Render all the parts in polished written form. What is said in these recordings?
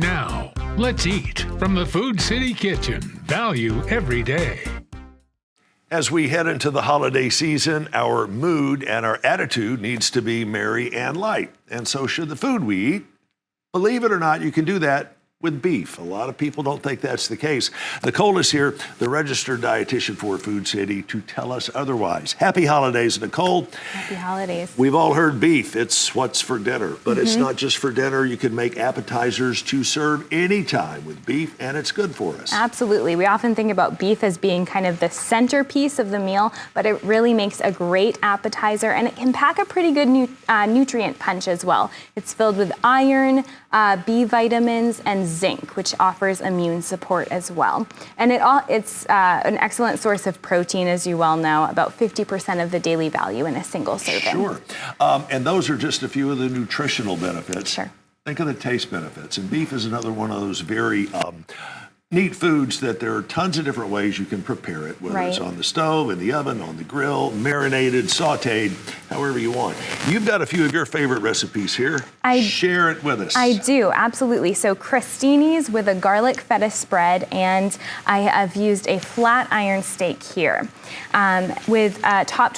Now, let's eat from the Food City Kitchen. Value every day. As we head into the holiday season, our mood and our attitude needs to be merry and light. And so should the food we eat. Believe it or not, you can do that with beef. A lot of people don't think that's the case. Nicole is here, the registered dietitian for Food City, to tell us otherwise. Happy holidays, Nicole. Happy holidays. We've all heard beef. It's what's for dinner, but it's not just for dinner. You can make appetizers to serve anytime with beef, and it's good for us. Absolutely. We often think about beef as being kind of the centerpiece of the meal, but it really makes a great appetizer, and it can pack a pretty good nutrient punch as well. It's filled with iron, B vitamins, and zinc, which offers immune support as well. And it's an excellent source of protein, as you well know, about 50% of the daily value in a single serving. Sure. And those are just a few of the nutritional benefits. Sure. Think of the taste benefits. And beef is another one of those very neat foods that there are tons of different ways you can prepare it, whether it's on the stove, in the oven, on the grill, marinated, sauteed, however you want. You've got a few of your favorite recipes here. Share it with us. I do, absolutely. So crostinis with a garlic feta spread, and I have used a flat iron steak here, topped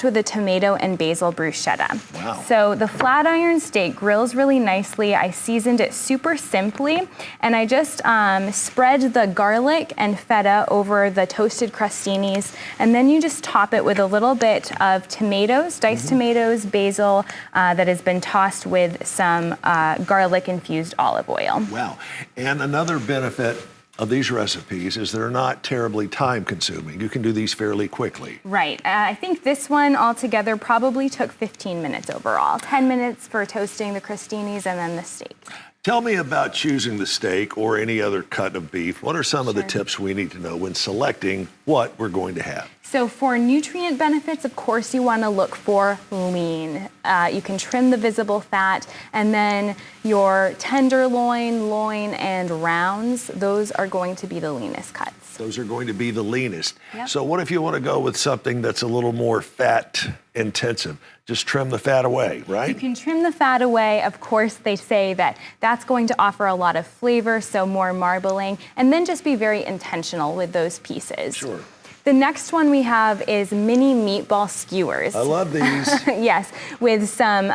with a tomato and basil bruschetta. Wow. So the flat iron steak grills really nicely. I seasoned it super simply, and I just spread the garlic and feta over the toasted crostinis, and then you just top it with a little bit of tomatoes, diced tomatoes, basil that has been tossed with some garlic-infused olive oil. Wow. And another benefit of these recipes is they're not terribly time-consuming. You can do these fairly quickly. Right. I think this one altogether probably took 15 minutes overall. 10 minutes for toasting the crostinis and then the steak. Tell me about choosing the steak or any other cut of beef. What are some of the tips we need to know when selecting what we're going to have? So for nutrient benefits, of course, you want to look for lean. You can trim the visible fat, and then your tenderloin, loin, and rounds, those are going to be the leanest cuts. Those are going to be the leanest. Yep. So what if you want to go with something that's a little more fat intensive? Just trim the fat away, right? You can trim the fat away. Of course, they say that that's going to offer a lot of flavor, so more marbling, and then just be very intentional with those pieces. Sure. The next one we have is mini meatball skewers. I love these. Yes, with some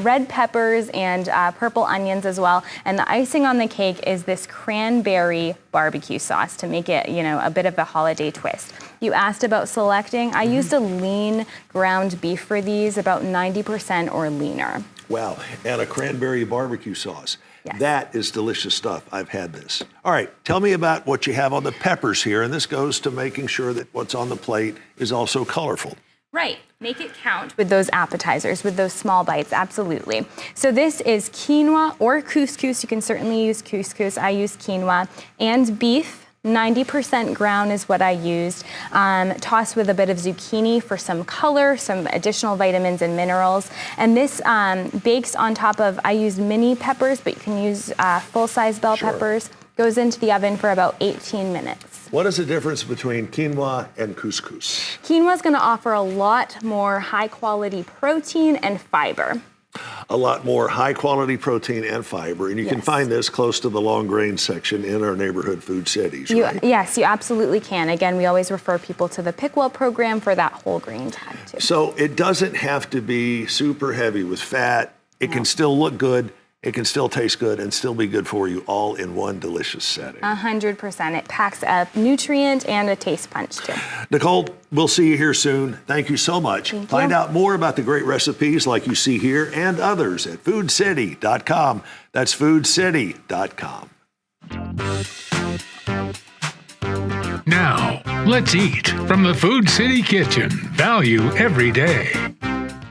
red peppers and purple onions as well. And the icing on the cake is this cranberry barbecue sauce to make it, a bit of a holiday twist. You asked about selecting. I used a lean ground beef for these, about 90% or leaner. Wow, and a cranberry barbecue sauce. Yes. That is delicious stuff. I've had this. All right, tell me about what you have on the peppers here, and this goes to making sure that what's on the plate is also colorful. Right, make it count with those appetizers, with those small bites, absolutely. So this is quinoa or couscous. You can certainly use couscous. I use quinoa and beef. 90% ground is what I used. Tossed with a bit of zucchini for some color, some additional vitamins and minerals. And this bakes on top of, I used mini peppers, but you can use full-size bell peppers. Goes into the oven for about 18 minutes. What is the difference between quinoa and couscous? Quinoa is going to offer a lot more high-quality protein and fiber. A lot more high-quality protein and fiber, and you can find this close to the long grain section in our neighborhood food cities, right? Yes, you absolutely can. Again, we always refer people to the Pickwell program for that whole grain tag, too. So it doesn't have to be super heavy with fat. It can still look good. It can still taste good and still be good for you, all in one delicious setting. 100%. It packs a nutrient and a taste punch, too. Nicole, we'll see you here soon. Thank you so much. Find out more about the great recipes like you see here and others at foodcity.com. That's foodcity.com. Now, let's eat from the Food City Kitchen. Value every day.